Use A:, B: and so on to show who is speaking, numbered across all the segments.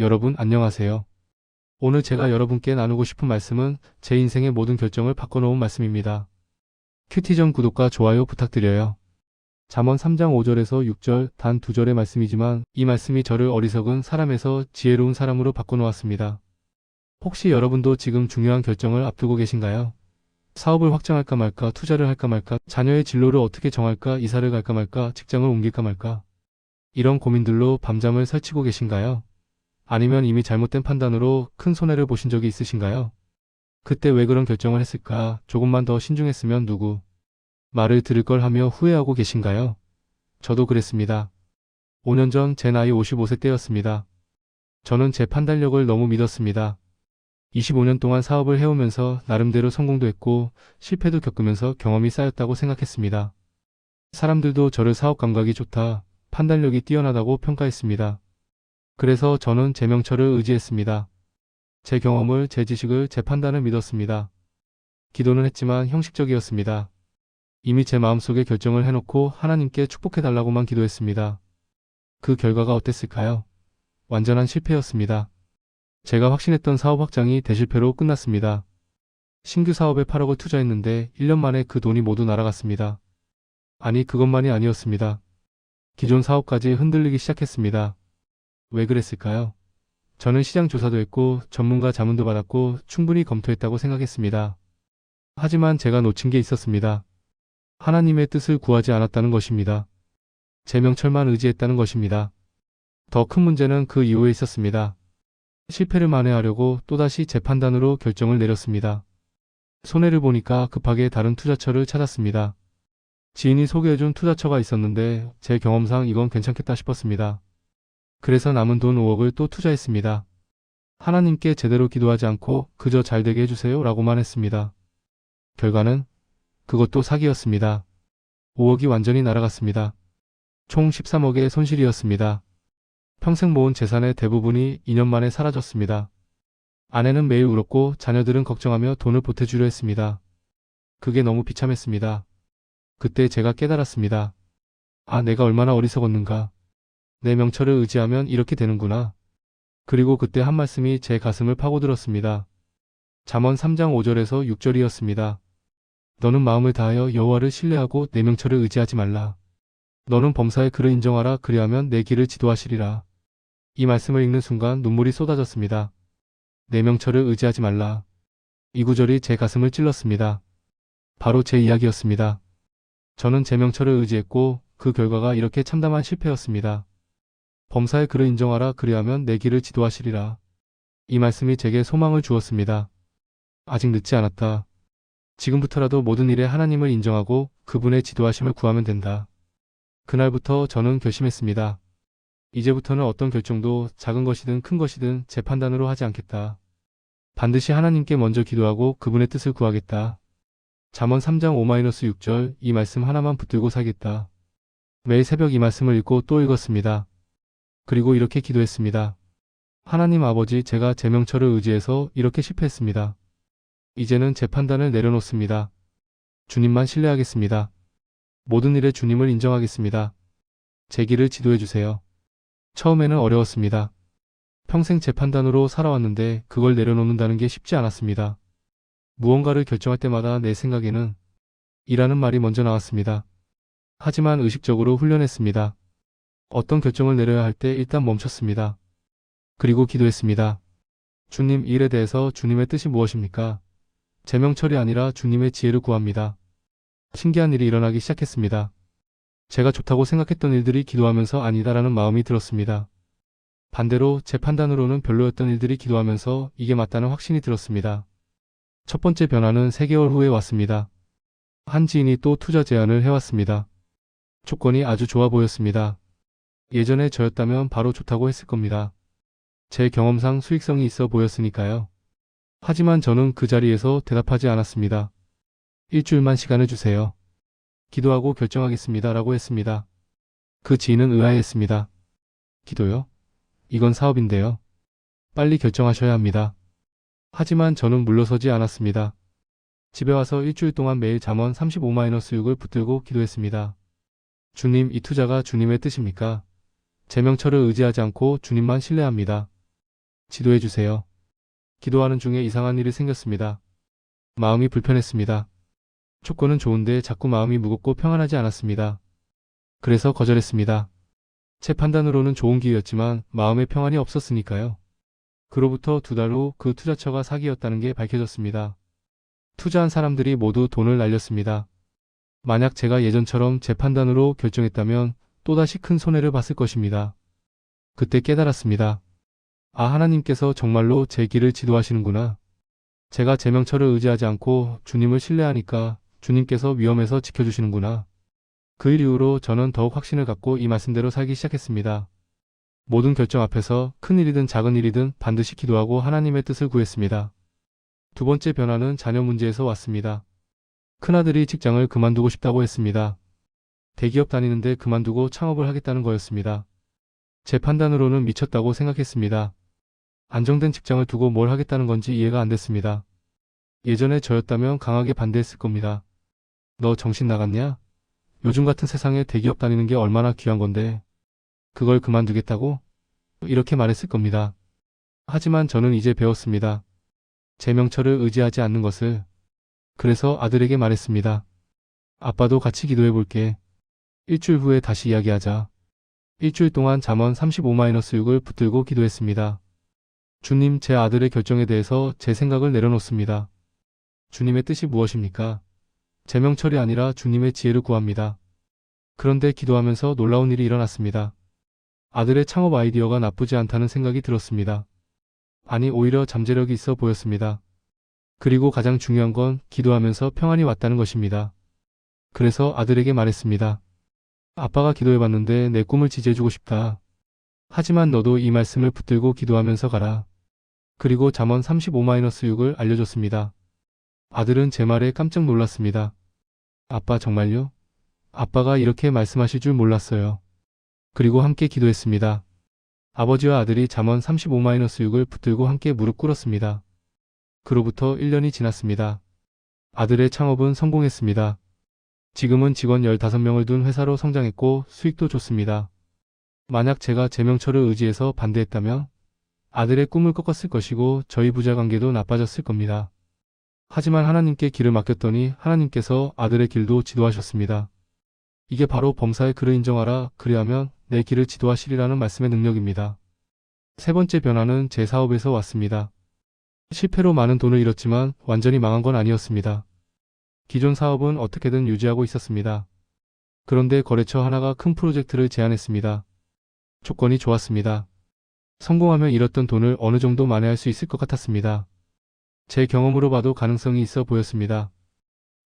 A: 여러분 안녕하세요. 오늘 제가 여러분께 나누고 싶은 말씀은 제 인생의 모든 결정을 바꿔놓은 말씀입니다. 큐티전 구독과 좋아요 부탁드려요. 잠언 3장 5절에서 6절 단 2절의 말씀이지만 이 말씀이 저를 어리석은 사람에서 지혜로운 사람으로 바꿔놓았습니다. 혹시 여러분도 지금 중요한 결정을 앞두고 계신가요? 사업을 확장할까 말까, 투자를 할까 말까, 자녀의 진로를 어떻게 정할까, 이사를 갈까 말까, 직장을 옮길까 말까. 이런 고민들로 밤잠을 설치고 계신가요? 아니면 이미 잘못된 판단으로 큰 손해를 보신 적이 있으신가요? 그때 왜 그런 결정을 했을까? 조금만 더 신중했으면 누구 말을 들을 걸 하며 후회하고 계신가요? 저도 그랬습니다. 5년 전 제 나이 55세 때였습니다. 저는 제 판단력을 너무 믿었습니다. 25년 동안 사업을 해오면서 나름대로 성공도 했고 실패도 겪으면서 경험이 쌓였다고 생각했습니다. 사람들도 저를 사업 감각이 좋다, 판단력이 뛰어나다고 평가했습니다. 그래서 저는 제 명철을 의지했습니다. 제 경험을, 제 지식을, 제 판단을 믿었습니다. 기도는 했지만 형식적이었습니다. 이미 제 마음속에 결정을 해놓고 하나님께 축복해달라고만 기도했습니다. 그 결과가 어땠을까요? 완전한 실패였습니다. 제가 확신했던 사업 확장이 대실패로 끝났습니다. 신규 사업에 8억을 투자했는데 1년 만에 그 돈이 모두 날아갔습니다. 아니, 그것만이 아니었습니다. 기존 사업까지 흔들리기 시작했습니다. 왜 그랬을까요? 저는 시장 조사도 했고 전문가 자문도 받았고 충분히 검토했다고 생각했습니다. 하지만 제가 놓친 게 있었습니다. 하나님의 뜻을 구하지 않았다는 것입니다. 제 명철만 의지했다는 것입니다. 더 큰 문제는 그 이후에 있었습니다. 실패를 만회하려고 또다시 제 판단으로 결정을 내렸습니다. 손해를 보니까 급하게 다른 투자처를 찾았습니다. 지인이 소개해준 투자처가 있었는데 제 경험상 이건 괜찮겠다 싶었습니다. 그래서 남은 돈 5억을 또 투자했습니다. 하나님께 제대로 기도하지 않고 그저 잘되게 해주세요 라고만 했습니다. 결과는 그것도 사기였습니다. 5억이 완전히 날아갔습니다. 총 13억의 손실이었습니다. 평생 모은 재산의 대부분이 2년 만에 사라졌습니다. 아내는 매일 울었고 자녀들은 걱정하며 돈을 보태주려 했습니다. 그게 너무 비참했습니다. 그때 제가 깨달았습니다. 아, 내가 얼마나 어리석었는가. 내 명철을 의지하면 이렇게 되는구나. 그리고 그때 한 말씀이 제 가슴을 파고들었습니다. 잠언 3장 5절에서 6절이었습니다. 너는 마음을 다하여 여호와를 신뢰하고 내 명철을 의지하지 말라. 너는 범사의 그를 인정하라. 그리하면 내 길을 지도하시리라. 이 말씀을 읽는 순간 눈물이 쏟아졌습니다. 내 명철을 의지하지 말라. 이 구절이 제 가슴을 찔렀습니다. 바로 제 이야기였습니다. 저는 제 명철을 의지했고 그 결과가 이렇게 참담한 실패였습니다. 범사의 그를 인정하라. 그리하면 내 길을 지도하시리라. 이 말씀이 제게 소망을 주었습니다. 아직 늦지 않았다. 지금부터라도 모든 일에 하나님을 인정하고 그분의 지도하심을 구하면 된다. 그날부터 저는 결심했습니다. 이제부터는 어떤 결정도 작은 것이든 큰 것이든 제 판단으로 하지 않겠다. 반드시 하나님께 먼저 기도하고 그분의 뜻을 구하겠다. 잠언 3장 5-6절 이 말씀 하나만 붙들고 살겠다. 매일 새벽 이 말씀을 읽고 또 읽었습니다. 그리고 이렇게 기도했습니다. 하나님 아버지, 제가 제 명철을 의지해서 이렇게 실패했습니다. 이제는 제 판단을 내려놓습니다. 주님만 신뢰하겠습니다. 모든 일에 주님을 인정하겠습니다. 제 길을 지도해 주세요. 처음에는 어려웠습니다. 평생 제 판단으로 살아왔는데 그걸 내려놓는다는 게 쉽지 않았습니다. 무언가를 결정할 때마다 내 생각에는 이라는 말이 먼저 나왔습니다. 하지만 의식적으로 훈련했습니다. 어떤 결정을 내려야 할 때 일단 멈췄습니다. 그리고 기도했습니다. 주님, 이 일에 대해서 주님의 뜻이 무엇입니까? 제 명철이 아니라 주님의 지혜를 구합니다. 신기한 일이 일어나기 시작했습니다. 제가 좋다고 생각했던 일들이 기도하면서 아니다라는 마음이 들었습니다. 반대로 제 판단으로는 별로였던 일들이 기도하면서 이게 맞다는 확신이 들었습니다. 첫 번째 변화는 3개월 후에 왔습니다. 한 지인이 또 투자 제안을 해왔습니다. 조건이 아주 좋아 보였습니다. 예전에 저였다면 바로 좋다고 했을 겁니다. 제 경험상 수익성이 있어 보였으니까요. 하지만 저는 그 자리에서 대답하지 않았습니다. 일주일만 시간을 주세요. 기도하고 결정하겠습니다 라고 했습니다. 그 지인은 의아해했습니다. 기도요? 이건 사업인데요. 빨리 결정하셔야 합니다. 하지만 저는 물러서지 않았습니다. 집에 와서 일주일 동안 매일 잠언 35-6을 붙들고 기도했습니다. 주님, 이 투자가 주님의 뜻입니까? 제 명철을 의지하지 않고 주님만 신뢰합니다. 지도해 주세요. 기도하는 중에 이상한 일이 생겼습니다. 마음이 불편했습니다. 조건은 좋은데 자꾸 마음이 무겁고 평안하지 않았습니다. 그래서 거절했습니다. 제 판단으로는 좋은 기회였지만 마음의 평안이 없었으니까요. 그로부터 2달 후 그 투자처가 사기였다는 게 밝혀졌습니다. 투자한 사람들이 모두 돈을 날렸습니다. 만약 제가 예전처럼 제 판단으로 결정했다면 또다시 큰 손해를 봤을 것입니다. 그때 깨달았습니다. 아, 하나님께서 정말로 제 길을 지도하시는구나. 제가 제 명철을 의지하지 않고 주님을 신뢰하니까 주님께서 위험에서 지켜주시는구나. 그 일 이후로 저는 더욱 확신을 갖고 이 말씀대로 살기 시작했습니다. 모든 결정 앞에서 큰 일이든 작은 일이든 반드시 기도하고 하나님의 뜻을 구했습니다. 두 번째 변화는 자녀 문제에서 왔습니다. 큰아들이 직장을 그만두고 싶다고 했습니다. 대기업 다니는데 그만두고 창업을 하겠다는 거였습니다. 제 판단으로는 미쳤다고 생각했습니다. 안정된 직장을 두고 뭘 하겠다는 건지 이해가 안 됐습니다. 예전에 저였다면 강하게 반대했을 겁니다. 너 정신 나갔냐? 요즘 같은 세상에 대기업 다니는 게 얼마나 귀한 건데 그걸 그만두겠다고? 이렇게 말했을 겁니다. 하지만 저는 이제 배웠습니다. 제 명철을 의지하지 않는 것을. 그래서 아들에게 말했습니다. 아빠도 같이 기도해 볼게. 일주일 후에 다시 이야기하자. 일주일 동안 잠언 35-6을 붙들고 기도했습니다. 주님, 제 아들의 결정에 대해서 제 생각을 내려놓습니다. 주님의 뜻이 무엇입니까? 제 명철이 아니라 주님의 지혜를 구합니다. 그런데 기도하면서 놀라운 일이 일어났습니다. 아들의 창업 아이디어가 나쁘지 않다는 생각이 들었습니다. 아니, 오히려 잠재력이 있어 보였습니다. 그리고 가장 중요한 건 기도하면서 평안이 왔다는 것입니다. 그래서 아들에게 말했습니다. 아빠가 기도해봤는데 내 꿈을 지지해주고 싶다. 하지만 너도 이 말씀을 붙들고 기도하면서 가라. 그리고 잠언 35-6을 알려줬습니다. 아들은 제 말에 깜짝 놀랐습니다. 아빠 정말요? 아빠가 이렇게 말씀하실 줄 몰랐어요. 그리고 함께 기도했습니다. 아버지와 아들이 잠언 35-6을 붙들고 함께 무릎 꿇었습니다. 그로부터 1년이 지났습니다. 아들의 창업은 성공했습니다. 지금은 직원 15명을 둔 회사로 성장했고 수익도 좋습니다. 만약 제가 제 명철을 의지해서 반대했다면 아들의 꿈을 꺾었을 것이고 저희 부자 관계도 나빠졌을 겁니다. 하지만 하나님께 길을 맡겼더니 하나님께서 아들의 길도 지도하셨습니다. 이게 바로 범사의 그를 인정하라, 그리하면 내 길을 지도하시리라는 말씀의 능력입니다. 세 번째 변화는 제 사업에서 왔습니다. 실패로 많은 돈을 잃었지만 완전히 망한 건 아니었습니다. 기존 사업은 어떻게든 유지하고 있었습니다. 그런데 거래처 하나가 큰 프로젝트를 제안했습니다. 조건이 좋았습니다. 성공하면 잃었던 돈을 어느 정도 만회할 수 있을 것 같았습니다. 제 경험으로 봐도 가능성이 있어 보였습니다.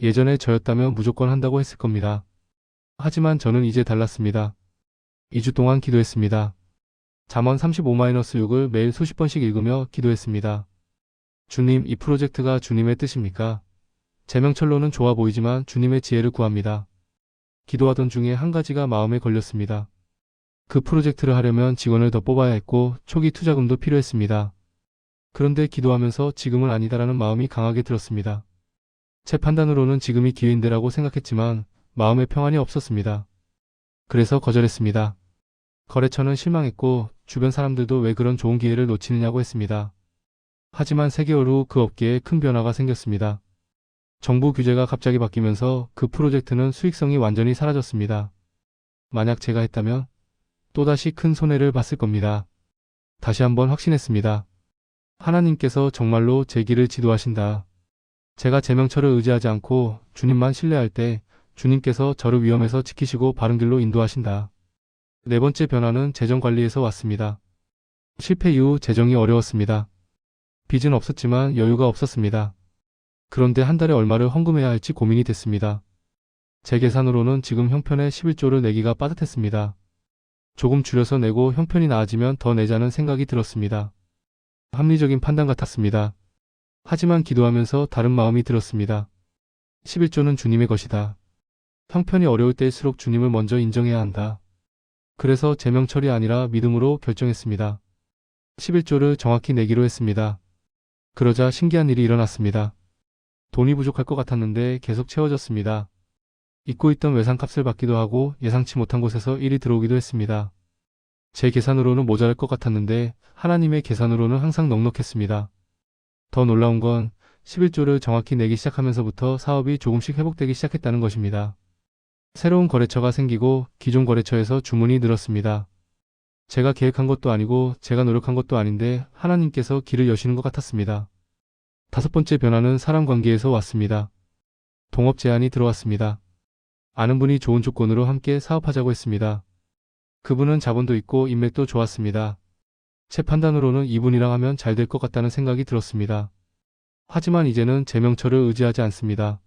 A: 예전에 저였다면 무조건 한다고 했을 겁니다. 하지만 저는 이제 달랐습니다. 2주 동안 기도했습니다. 잠언 35-6을 매일 수십 번씩 읽으며 기도했습니다. 주님, 이 프로젝트가 주님의 뜻입니까? 제 명철로는 좋아 보이지만 주님의 지혜를 구합니다. 기도하던 중에 한 가지가 마음에 걸렸습니다. 그 프로젝트를 하려면 직원을 더 뽑아야 했고 초기 투자금도 필요했습니다. 그런데 기도하면서 지금은 아니다라는 마음이 강하게 들었습니다. 제 판단으로는 지금이 기회인데라고 생각했지만 마음의 평안이 없었습니다. 그래서 거절했습니다. 거래처는 실망했고 주변 사람들도 왜 그런 좋은 기회를 놓치느냐고 했습니다. 하지만 3개월 후 그 업계에 큰 변화가 생겼습니다. 정부 규제가 갑자기 바뀌면서 그 프로젝트는 수익성이 완전히 사라졌습니다. 만약 제가 했다면 또다시 큰 손해를 봤을 겁니다. 다시 한번 확신했습니다. 하나님께서 정말로 제 길을 지도하신다. 제가 제 명철을 의지하지 않고 주님만 신뢰할 때 주님께서 저를 위험에서 지키시고 바른 길로 인도하신다. 네 번째 변화는 재정 관리에서 왔습니다. 실패 이후 재정이 어려웠습니다. 빚은 없었지만 여유가 없었습니다. 그런데 한 달에 얼마를 헌금해야 할지 고민이 됐습니다. 제 계산으로는 지금 형편에 11조를 내기가 빠듯했습니다. 조금 줄여서 내고 형편이 나아지면 더 내자는 생각이 들었습니다. 합리적인 판단 같았습니다. 하지만 기도하면서 다른 마음이 들었습니다. 11조는 주님의 것이다. 형편이 어려울 때일수록 주님을 먼저 인정해야 한다. 그래서 제 명철이 아니라 믿음으로 결정했습니다. 11조를 정확히 내기로 했습니다. 그러자 신기한 일이 일어났습니다. 돈이 부족할 것 같았는데 계속 채워졌습니다. 잊고 있던 외상값을 받기도 하고 예상치 못한 곳에서 일이 들어오기도 했습니다. 제 계산으로는 모자랄 것 같았는데 하나님의 계산으로는 항상 넉넉했습니다. 더 놀라운 건 11조를 정확히 내기 시작하면서부터 사업이 조금씩 회복되기 시작했다는 것입니다. 새로운 거래처가 생기고 기존 거래처에서 주문이 늘었습니다. 제가 계획한 것도 아니고 제가 노력한 것도 아닌데 하나님께서 길을 여시는 것 같았습니다. 다섯 번째 변화는 사람 관계에서 왔습니다. 동업 제안이 들어왔습니다. 아는 분이 좋은 조건으로 함께 사업하자고 했습니다. 그분은 자본도 있고 인맥도 좋았습니다. 제 판단으로는 이분이랑 하면 잘 될 것 같다는 생각이 들었습니다. 하지만 이제는 제 명철을 의지하지 않습니다.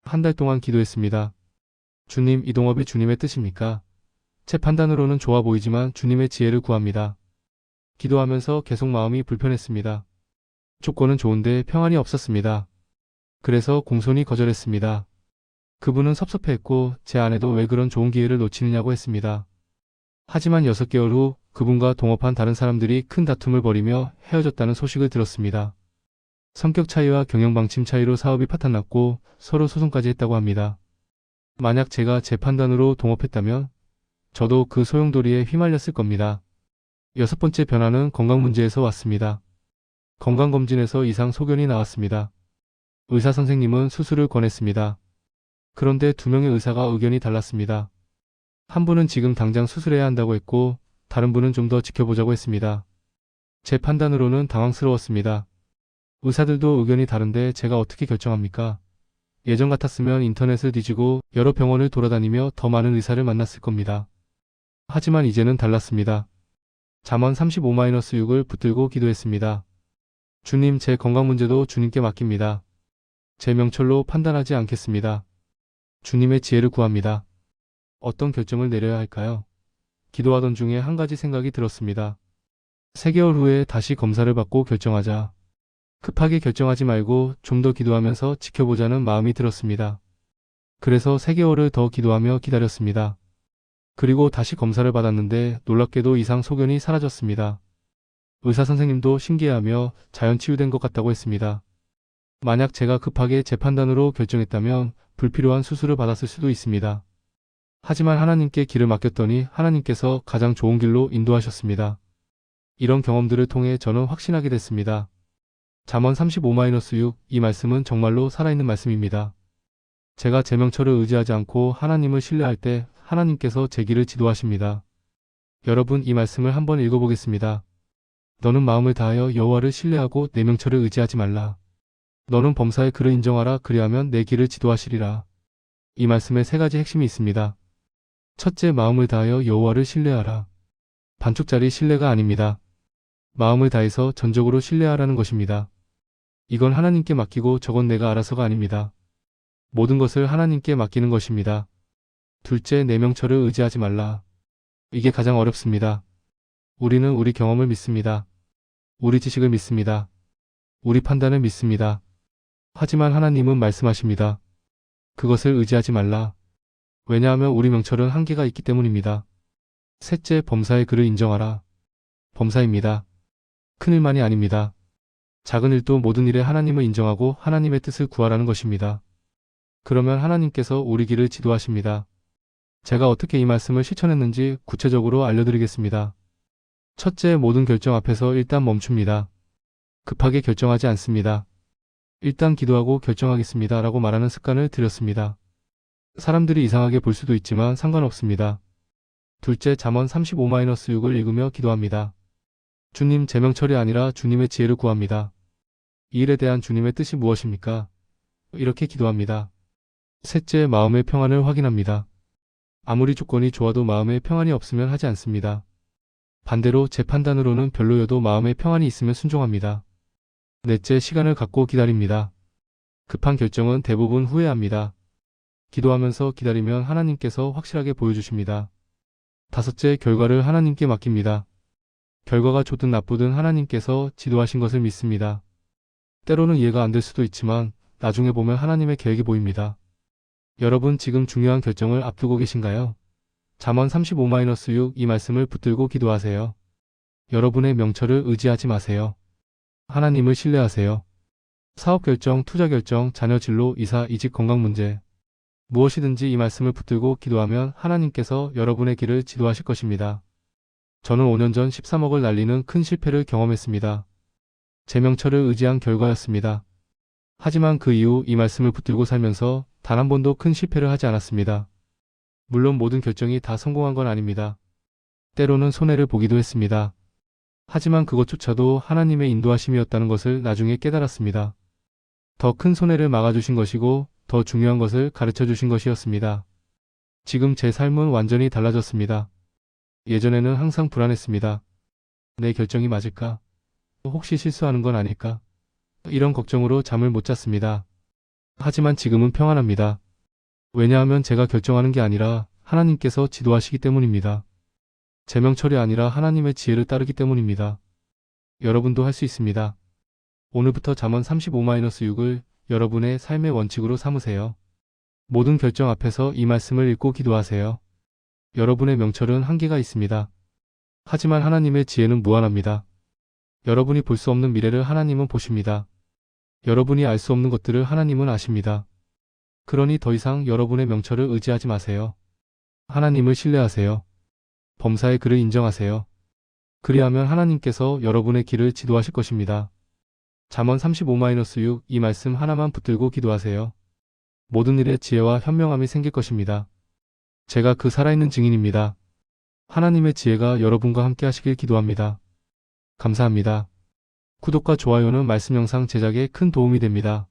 A: 한 달 동안 기도했습니다. 주님, 이 동업이 주님의 뜻입니까? 제 판단으로는 좋아 보이지만 주님의 지혜를 구합니다. 기도하면서 계속 마음이 불편했습니다. 조건은 좋은데 평안이 없었습니다. 그래서 공손히 거절했습니다. 그분은 섭섭해했고 제 아내도 왜 그런 좋은 기회를 놓치느냐고 했습니다. 하지만 6개월 후 그분과 동업한 다른 사람들이 큰 다툼을 벌이며 헤어졌다는 소식을 들었습니다. 성격 차이와 경영 방침 차이로 사업이 파탄났고 서로 소송까지 했다고 합니다. 만약 제가 제 판단으로 동업했다면 저도 그 소용돌이에 휘말렸을 겁니다. 여섯 번째 변화는 건강 문제에서 왔습니다. 건강검진에서 이상 소견이 나왔습니다. 의사 선생님은 수술을 권했습니다. 그런데 2명의 의사가 의견이 달랐습니다. 한 분은 지금 당장 수술해야 한다고 했고 다른 분은 좀 더 지켜보자고 했습니다. 제 판단으로는 당황스러웠습니다. 의사들도 의견이 다른데 제가 어떻게 결정합니까? 예전 같았으면 인터넷을 뒤지고 여러 병원을 돌아다니며 더 많은 의사를 만났을 겁니다. 하지만 이제는 달랐습니다. 잠언 35-6을 붙들고 기도했습니다. 주님, 제 건강 문제도 주님께 맡깁니다. 제 명철로 판단하지 않겠습니다. 주님의 지혜를 구합니다. 어떤 결정을 내려야 할까요? 기도하던 중에 한 가지 생각이 들었습니다. 3개월 후에 다시 검사를 받고 결정하자. 급하게 결정하지 말고 좀 더 기도하면서 지켜보자는 마음이 들었습니다. 그래서 3개월을 더 기도하며 기다렸습니다. 그리고 다시 검사를 받았는데 놀랍게도 이상 소견이 사라졌습니다. 의사 선생님도 신기해하며 자연 치유된 것 같다고 했습니다. 만약 제가 급하게 제 판단으로 결정했다면 불필요한 수술을 받았을 수도 있습니다. 하지만 하나님께 길을 맡겼더니 하나님께서 가장 좋은 길로 인도하셨습니다. 이런 경험들을 통해 저는 확신하게 됐습니다. 잠언 35-6, 이 말씀은 정말로 살아있는 말씀입니다. 제가 제 명철을 의지하지 않고 하나님을 신뢰할 때 하나님께서 제 길을 지도하십니다. 여러분, 이 말씀을 한번 읽어보겠습니다. 너는 마음을 다하여 여호와를 신뢰하고 내 명철을 의지하지 말라. 너는 범사의 그를 인정하라. 그리하면 내 길을 지도하시리라. 이 말씀에 3가지 핵심이 있습니다. 첫째, 마음을 다하여 여호와를 신뢰하라. 반쪽짜리 신뢰가 아닙니다. 마음을 다해서 전적으로 신뢰하라는 것입니다. 이건 하나님께 맡기고 저건 내가 알아서가 아닙니다. 모든 것을 하나님께 맡기는 것입니다. 둘째, 내 명철을 의지하지 말라. 이게 가장 어렵습니다. 우리는 우리 경험을 믿습니다. 우리 지식을 믿습니다. 우리 판단을 믿습니다. 하지만 하나님은 말씀하십니다. 그것을 의지하지 말라. 왜냐하면 우리 명철은 한계가 있기 때문입니다. 셋째, 범사의 그를 인정하라. 범사입니다. 큰일만이 아닙니다. 작은 일도 모든 일에 하나님을 인정하고 하나님의 뜻을 구하라는 것입니다. 그러면 하나님께서 우리 길을 지도하십니다. 제가 어떻게 이 말씀을 실천했는지 구체적으로 알려드리겠습니다. 첫째, 모든 결정 앞에서 일단 멈춥니다. 급하게 결정하지 않습니다. 일단 기도하고 결정하겠습니다 라고 말하는 습관을 들였습니다. 사람들이 이상하게 볼 수도 있지만 상관없습니다. 둘째, 잠언 35-6을 읽으며 기도합니다. 주님, 제 명철이 아니라 주님의 지혜를 구합니다. 이 일에 대한 주님의 뜻이 무엇입니까? 이렇게 기도합니다. 셋째, 마음의 평안을 확인합니다. 아무리 조건이 좋아도 마음의 평안이 없으면 하지 않습니다. 반대로 제 판단으로는 별로여도 마음의 평안이 있으면 순종합니다. 넷째, 시간을 갖고 기다립니다. 급한 결정은 대부분 후회합니다. 기도하면서 기다리면 하나님께서 확실하게 보여주십니다. 다섯째, 결과를 하나님께 맡깁니다. 결과가 좋든 나쁘든 하나님께서 지도하신 것을 믿습니다. 때로는 이해가 안 될 수도 있지만 나중에 보면 하나님의 계획이 보입니다. 여러분, 지금 중요한 결정을 앞두고 계신가요? 잠언 35-6, 이 말씀을 붙들고 기도하세요. 여러분의 명철을 의지하지 마세요. 하나님을 신뢰하세요. 사업 결정, 투자 결정, 자녀 진로, 이사, 이직, 건강 문제. 무엇이든지 이 말씀을 붙들고 기도하면 하나님께서 여러분의 길을 지도하실 것입니다. 저는 5년 전 13억을 날리는 큰 실패를 경험했습니다. 제 명철을 의지한 결과였습니다. 하지만 그 이후 이 말씀을 붙들고 살면서 단 한 번도 큰 실패를 하지 않았습니다. 물론 모든 결정이 다 성공한 건 아닙니다. 때로는 손해를 보기도 했습니다. 하지만 그것조차도 하나님의 인도하심이었다는 것을 나중에 깨달았습니다. 더 큰 손해를 막아주신 것이고 더 중요한 것을 가르쳐 주신 것이었습니다. 지금 제 삶은 완전히 달라졌습니다. 예전에는 항상 불안했습니다. 내 결정이 맞을까? 혹시 실수하는 건 아닐까? 이런 걱정으로 잠을 못 잤습니다. 하지만 지금은 평안합니다. 왜냐하면 제가 결정하는 게 아니라 하나님께서 지도하시기 때문입니다. 제 명철이 아니라 하나님의 지혜를 따르기 때문입니다. 여러분도 할 수 있습니다. 오늘부터 잠언 35-6을 여러분의 삶의 원칙으로 삼으세요. 모든 결정 앞에서 이 말씀을 읽고 기도하세요. 여러분의 명철은 한계가 있습니다. 하지만 하나님의 지혜는 무한합니다. 여러분이 볼 수 없는 미래를 하나님은 보십니다. 여러분이 알 수 없는 것들을 하나님은 아십니다. 그러니 더 이상 여러분의 명철을 의지하지 마세요. 하나님을 신뢰하세요. 범사의 그를 인정하세요. 그리하면 하나님께서 여러분의 길을 지도하실 것입니다. 잠언 35-6 이 말씀 하나만 붙들고 기도하세요. 모든 일에 지혜와 현명함이 생길 것입니다. 제가 그 살아있는 증인입니다. 하나님의 지혜가 여러분과 함께 하시길 기도합니다. 감사합니다. 구독과 좋아요는 말씀 영상 제작에 큰 도움이 됩니다.